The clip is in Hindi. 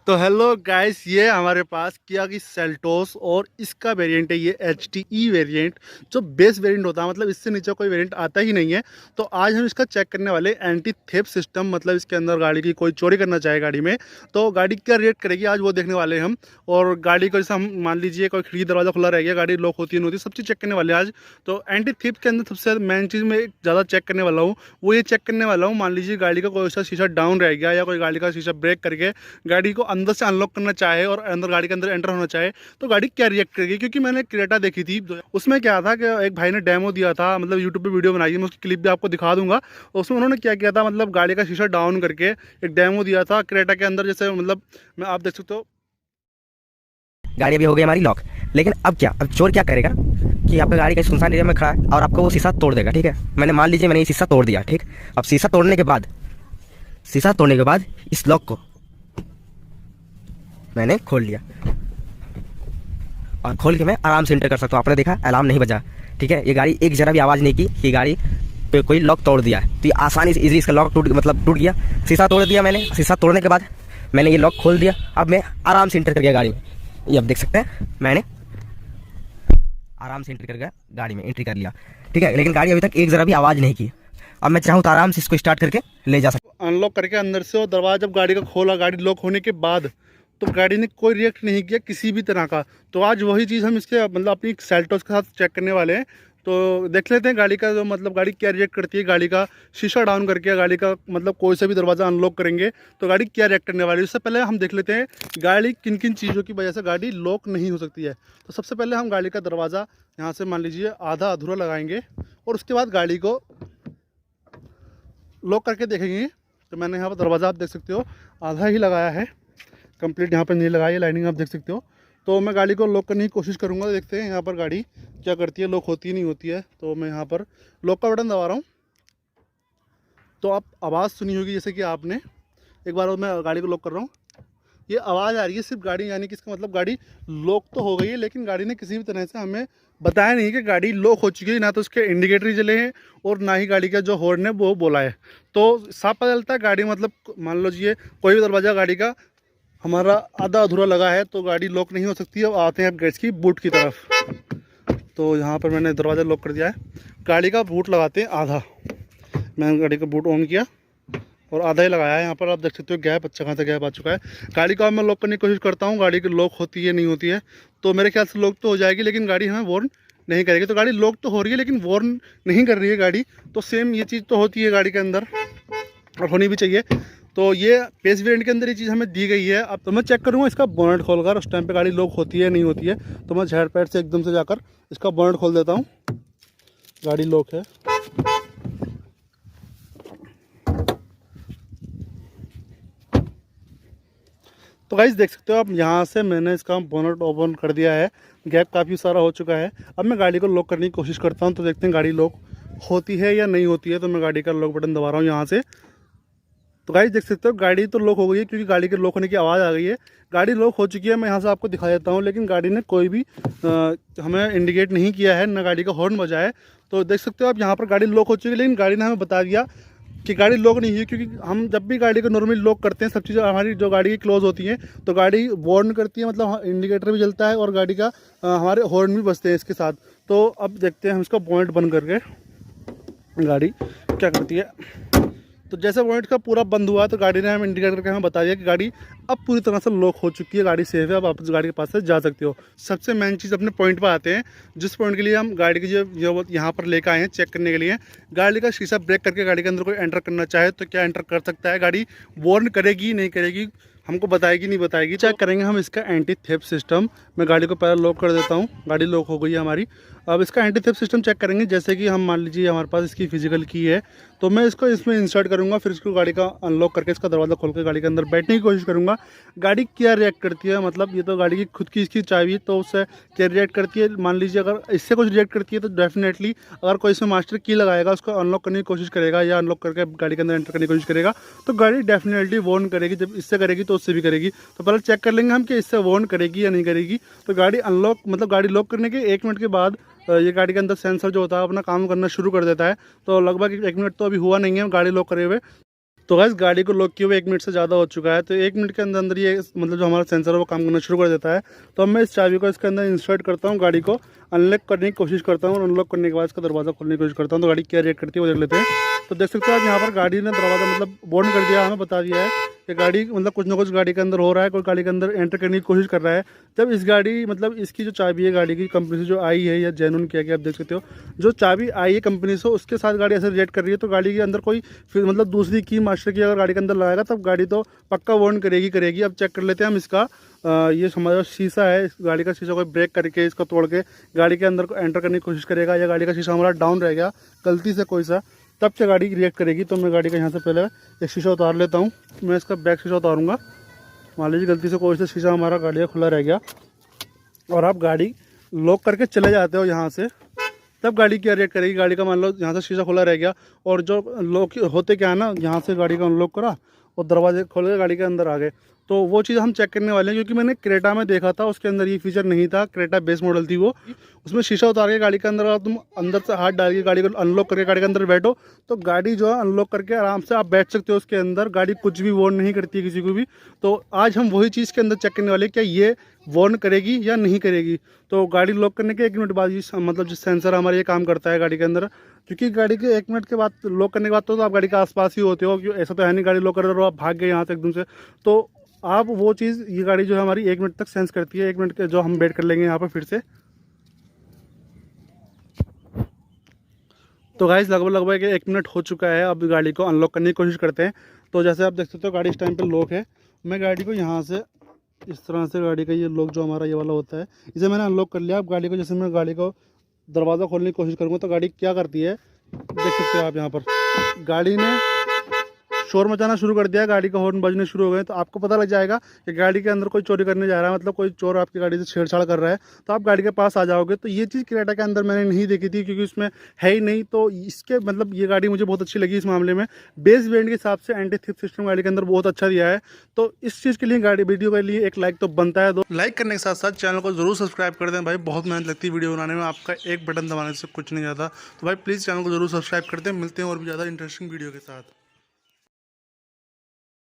तो हेलो गाइस, ये हमारे पास किया की सेल्टोस और इसका वेरिएंट है ये HTE वेरिएंट, जो बेस वेरिएंट होता है। मतलब इससे नीचे कोई वेरिएंट आता ही नहीं है। तो आज हम इसका चेक करने वाले एंटी थेफ्ट सिस्टम, मतलब इसके अंदर गाड़ी की कोई चोरी करना चाहे गाड़ी में तो गाड़ी क्या रिएक्ट करेगी, आज वो देखने वाले हैं हम। और गाड़ी को जैसे हम मान लीजिए कोई खिड़की दरवाज़ा खुला रह गया, गाड़ी लॉक होती है नहीं होती, सब चीज़ चेक करने वाले हैं आज। तो एंटी थेफ्ट के अंदर सबसे मेन चीज़ मैं ज़्यादा चेक करने वाला हूँ, वो ये चेक करने वाला हूँ, मान लीजिए गाड़ी का कोई सा शीशा डाउन रह गया या कोई गाड़ी का शीशा ब्रेक करके गाड़ी को अंदर से अनलॉक करना चाहे और अंदर गाड़ी के अंदर एंटर होना चाहे तो गाड़ी क्या रिएक्ट करेगी। क्योंकि मैंने क्रेटा देखी थी, उसमें क्या था कि एक भाई ने डेमो दिया था, मतलब यूट्यूब पे वीडियो बनाई है, मैं उसकी क्लिप भी आपको दिखा दूंगा। उसमें उन्होंने क्या किया था, मतलब गाड़ी का शीशा डाउन करके एक डेमो दिया था क्रेटा के अंदर, जैसे मतलब मैं आप देख सकते हो। गाड़ी अभी हो गई हमारी लॉक। लेकिन अब क्या, अब चोर क्या करेगा कि आपका गाड़ी के सुनसान एरिया में खड़ा है और आपको वो शीशा तोड़ देगा। ठीक है, मैंने मान लीजिए मैंने ये शीशा तोड़ दिया। ठीक, अब शीशा तोड़ने के बाद इस लॉक को मैंने खोल लिया और खोल के मैं आराम से एंटर कर सकता हूँ। आपने देखा अलार्म नहीं बजा। ठीक है, ये गाड़ी एक जरा भी आवाज़ नहीं की कि गाड़ी पे कोई लॉक तोड़ दिया है। तो ये आसानी से इजीली इसका लॉक टूट गया। शीशा तोड़ दिया मैंने। शीशा तोड़ने के बाद मैंने ये लॉक खोल दिया। अब मैं आराम से एंटर कर गया गाड़ी में। ये आप देख सकते हैं, मैंने आराम से एंटर कर गया, गाड़ी में एंट्री कर लिया। ठीक है, लेकिन गाड़ी अभी तक एक जरा भी आवाज़ नहीं की। अब मैं चाहूँ तो आराम से इसको स्टार्ट करके ले जा सकता हूँ। अनलॉक करके अंदर से, और दरवाजा जब गाड़ी का खोला, गाड़ी लॉक होने के बाद तो गाड़ी ने कोई रिएक्ट नहीं किया किसी भी तरह का। तो आज वही चीज़ हम इसके मतलब अपनी सेल्टोस के साथ चेक करने वाले हैं। तो देख लेते हैं गाड़ी का जो मतलब गाड़ी क्या रिएक्ट करती है। गाड़ी का शीशा डाउन करके गाड़ी का मतलब कोई सा भी दरवाज़ा अनलॉक करेंगे तो गाड़ी क्या रिएक्ट करने वाली है। उससे पहले हम देख लेते हैं गाड़ी किन किन चीज़ों की वजह से गाड़ी लॉक नहीं हो सकती है। तो सबसे पहले हम गाड़ी का दरवाज़ा यहाँ से मान लीजिए आधा अधूरा लगाएंगे और उसके बाद गाड़ी को लॉक करके देखेंगे। तो मैंने यहाँ पर दरवाज़ा आप देख सकते हो आधा ही लगाया है, कंप्लीट यहाँ पर नहीं लगाई है, लाइनिंग आप देख सकते हो। तो मैं गाड़ी को लॉक करने की कोशिश करूँगा। देखते हैं यहाँ पर गाड़ी क्या करती है, लॉक होती है नहीं होती है। तो मैं यहाँ पर लॉक का बटन दबा रहा हूँ। तो आप आवाज़ सुनी होगी जैसे कि आपने, एक बार मैं गाड़ी को लॉक कर रहा हूँ, ये आवाज़ आ रही है सिर्फ गाड़ी, यानी कि इसका मतलब गाड़ी लॉक तो हो गई है, लेकिन गाड़ी ने किसी भी तरह से हमें बताया नहीं कि गाड़ी लॉक हो चुकी है। ना तो उसके इंडिकेटर जले हैं और ना ही गाड़ी का जो हॉर्न है वो बोला है। तो साफ पता चलता है गाड़ी मतलब मान लो जी कोई भी दरवाज़ा गाड़ी का हमारा आधा अधूरा लगा है तो गाड़ी लॉक नहीं हो सकती है। अब आते हैं अब गैस की बूट की तरफ। तो यहाँ पर मैंने दरवाज़ा लॉक कर दिया है, गाड़ी का बूट लगाते हैं आधा। मैंने गाड़ी का बूट ऑन किया और आधा ही लगाया है। यहाँ पर आप देख सकते हो गैप, अच्छा खासा गैप आ चुका है। गाड़ी को अब मैं लॉक करने की कोशिश करता हूँ, गाड़ी की लॉक होती है नहीं होती है। तो मेरे ख्याल से लॉक तो हो जाएगी, लेकिन गाड़ी हमें वार्न नहीं करेगी। तो गाड़ी लॉक तो हो रही है लेकिन वार्न नहीं कर रही है गाड़ी। तो सेम ये चीज़ तो होती है गाड़ी के अंदर और होनी भी चाहिए। तो ये बेस वेरिएंट के अंदर ये चीज़ हमें दी गई है। अब तो मैं चेक करूँगा इसका बोनट खोलकर, उस टाइम पे गाड़ी लॉक होती है नहीं होती है। तो मैं झड़ पैर से एकदम से जाकर इसका बोनट खोल देता हूँ। गाड़ी लॉक है। तो गाइस देख सकते हो आप, यहाँ से मैंने इसका बोनट ओपन कर दिया है, गैप काफ़ी सारा हो चुका है। अब मैं गाड़ी को लॉक करने की कोशिश करता हूँ, तो देखते हैं गाड़ी लॉक होती है या नहीं होती है। तो मैं गाड़ी का लॉक बटन दबा रहा हूँ यहाँ से। तो गाइस देख सकते हो गाड़ी तो लॉक हो गई है, क्योंकि गाड़ी के लॉक होने की आवाज़ आ गई है। गाड़ी लॉक हो चुकी है, मैं यहाँ से आपको दिखा देता हूँ, लेकिन गाड़ी ने कोई भी हमें इंडिकेट नहीं किया है, ना गाड़ी का हॉर्न बजा है। तो देख सकते हो आप यहाँ पर गाड़ी लॉक हो चुकी है, लेकिन गाड़ी ने हमें बता दिया कि गाड़ी लॉक नहीं है। क्योंकि हम जब भी गाड़ी को नॉर्मली लॉक करते हैं, सब चीज़ें हमारी जो गाड़ी की क्लोज होती हैं तो गाड़ी वार्न करती है, मतलब इंडिकेटर भी जलता है और गाड़ी का हमारे हॉर्न भी बजते हैं इसके साथ। तो अब देखते हैं हम इसका पॉइंट बंद करके गाड़ी क्या करती है। तो जैसे पॉइंट का पूरा बंद हुआ तो गाड़ी ने हमें इंडिकेटर करके हमें बता दिया कि गाड़ी अब पूरी तरह से लॉक हो चुकी है, गाड़ी सेफ है, अब आप गाड़ी के पास से जा सकते हो। सबसे मेन चीज़ अपने पॉइंट पर आते हैं, जिस पॉइंट के लिए हम गाड़ी की जो यहाँ पर लेकर आए हैं चेक करने के लिए। गाड़ी का शीशा ब्रेक करके गाड़ी के अंदर कोई एंटर करना चाहे तो क्या एंटर कर सकता है, गाड़ी वार्न करेगी नहीं करेगी, हमको बताएगी नहीं बताएगी। चेक करेंगे हम इसका एंटी थेफ्ट सिस्टम। मैं गाड़ी को पहले लॉक कर देता हूँ, गाड़ी लॉक हो गई है हमारी। अब इसका एंटी थेफ्ट सिस्टम चेक करेंगे। जैसे कि हम मान लीजिए हमारे पास इसकी फिजिकल की है, तो मैं इसको इसमें इंसर्ट करूँगा, फिर इसको गाड़ी का अनलॉक करके इसका दरवाज़ा खोल के गाड़ी के अंदर बैठने की कोशिश करूँगा। गाड़ी क्या रिएक्ट करती है, मतलब ये तो गाड़ी की खुद की इसकी चाबी, तो उससे क्या रिएक्ट करती है। मान लीजिए अगर इससे कुछ रिएक्ट करती है तो डेफिनेटली अगर कोई इसमें मास्टर की लगाएगा, उसको अनलॉक करने की कोशिश करेगा या अनलॉक करके गाड़ी के अंदर एंटर करने की कोशिश करेगा, तो गाड़ी डेफिनेटली वार्न करेगी। जब इससे करेगी तो उससे भी करेगी। तो पहले चेक कर लेंगे हम कि इससे वार्न करेगी या नहीं करेगी। तो गाड़ी अनलॉक मतलब गाड़ी लॉक करने के 1 मिनट के बाद ये गाड़ी के अंदर सेंसर जो होता है अपना काम करना शुरू कर देता है। तो लगभग 1 मिनट तो अभी हुआ नहीं है गाड़ी लॉक करे हुए। तो गाइस गाड़ी को लॉक किए हुए 1 मिनट से ज़्यादा हो चुका है। तो 1 मिनट के अंदर अंदर ये मतलब जो हमारा सेंसर है वो काम करना शुरू कर देता है। तो अब मैं इस चाबी को इसके अंदर इंसर्ट करता हूँ, गाड़ी को अनलॉक करने की कोशिश करता हूँ और अनलॉक करने के बाद इसका दरवाज़ा खोलने की कोशिश करता हूँ। तो गाड़ी क्या रिएक्ट करती है वो देख लेते हैं। तो देख सकते हो आप यहाँ पर गाड़ी ने दरवाज़ा मतलब बंद कर दिया, हमें बता दिया है कि गाड़ी मतलब कुछ ना कुछ गाड़ी के अंदर हो रहा है, कोई गाड़ी के अंदर एंटर करने की कोशिश कर रहा है। जब इस गाड़ी मतलब इसकी जो चाबी है गाड़ी की कंपनी से जो आई है या जेन्युइन किया गया, आप देख सकते हो जो चाबी आई है कंपनी से उसके साथ गाड़ी ऐसे रिएक्ट कर रही है। तो गाड़ी के अंदर कोई फिर मतलब दूसरी की मास्टर की अगर गाड़ी के अंदर लगाएगा तब गाड़ी तो पक्का वार्न करेगी। अब चेक कर लेते हैं हम इसका ये हमारा शीशा है, इस गाड़ी का शीशा कोई ब्रेक करके इसको तोड़ के गाड़ी के अंदर को एंटर करने की कोशिश करेगा या गाड़ी का शीशा हमारा डाउन रह गया गलती से कोई सा, तब से गाड़ी रिएक्ट करेगी। तो मैं गाड़ी का यहाँ से पहले एक शीशा उतार लेता हूँ। मैं इसका बैक शीशा उतारूँगा। मान लीजिए गलती से कोई सा शीशा हमारा गाड़ी का खुला रह गया और आप गाड़ी लॉक करके चले जाते हो यहाँ से, तब गाड़ी क्या रिएक्ट करेगी। गाड़ी का मान लो यहाँ से शीशा खुला रह गया और जो लॉक होते क्या है ना, यहाँ से गाड़ी का अनलॉक करा और दरवाजे खोल के गाड़ी के अंदर आ गए। तो वो चीज़ हम चेक करने वाले हैं क्योंकि मैंने क्रेटा में देखा था, उसके अंदर ये फीचर नहीं था। क्रेटा बेस मॉडल थी वो, उसमें शीशा उतार के गाड़ी के अंदर तुम अंदर से हाथ डाल के गाड़ी को अनलॉक करके गाड़ी के अंदर बैठो तो गाड़ी जो है अनलॉक करके आराम से आप बैठ सकते हो उसके अंदर। गाड़ी कुछ भी वार्न नहीं करती है किसी को भी। तो आज हम वही चीज़ के अंदर चेक करने वाले क्या ये वार्न करेगी या नहीं करेगी। तो गाड़ी लॉक करने के 1 मिनट बाद ही मतलब जो सेंसर हमारा ये काम करता है गाड़ी के अंदर, क्योंकि गाड़ी के 1 मिनट के बाद लॉक करने के बाद तो आप गाड़ी के आसपास ही होते हो, क्योंकि ऐसा तो है नहीं गाड़ी लॉक कर दो और आप भाग गए यहाँ से एकदम से। तो आप वो चीज़ ये गाड़ी जो है हमारी 1 मिनट तक सेंस करती है। 1 मिनट के जो हम वेट कर लेंगे यहाँ पर फिर से। तो गाइस लगभग 1 मिनट हो चुका है। अब गाड़ी को अनलॉक करने की कोशिश करते हैं। तो जैसे आप देख सकते हो गाड़ी इस टाइम पे लॉक है। मैं गाड़ी को यहाँ से इस तरह से गाड़ी का ये लॉक जो हमारा ये वाला होता है इसे मैंने अनलॉक कर लिया। अब गाड़ी को जैसे मैं गाड़ी को दरवाज़ा खोलने की कोशिश करूँगा तो गाड़ी क्या करती है देख सकते हो आप। यहाँ पर गाड़ी ने शोर मचाना शुरू कर दिया, गाड़ी का हॉर्न बजने शुरू हो गए। तो आपको पता लग जाएगा कि गाड़ी के अंदर कोई चोरी करने जा रहा है, मतलब कोई चोर आपकी गाड़ी से छेड़छाड़ कर रहा है। तो आप गाड़ी के पास आ जाओगे। तो ये चीज़ क्रेटा के अंदर मैंने नहीं देखी थी क्योंकि उसमें है ही नहीं। तो इसके मतलब ये गाड़ी मुझे बहुत अच्छी लगी इस मामले में। बेस वेरिएंट के हिसाब से एंटी थीफ सिस्टम गाड़ी के अंदर बहुत अच्छा दिया है। तो इस चीज़ के लिए गाड़ी वीडियो के लिए एक लाइक तो बनता है। लाइक करने के साथ साथ चैनल को जरूर सब्सक्राइब कर दें भाई, बहुत मेहनत लगती है वीडियो बनाने में। आपका एक बटन दबाने से कुछ नहीं जाता। तो भाई प्लीज़ चैनल को जरूर सब्सक्राइब कर दें। मिलते हैं और भी ज़्यादा इंटरेस्टिंग वीडियो के साथ।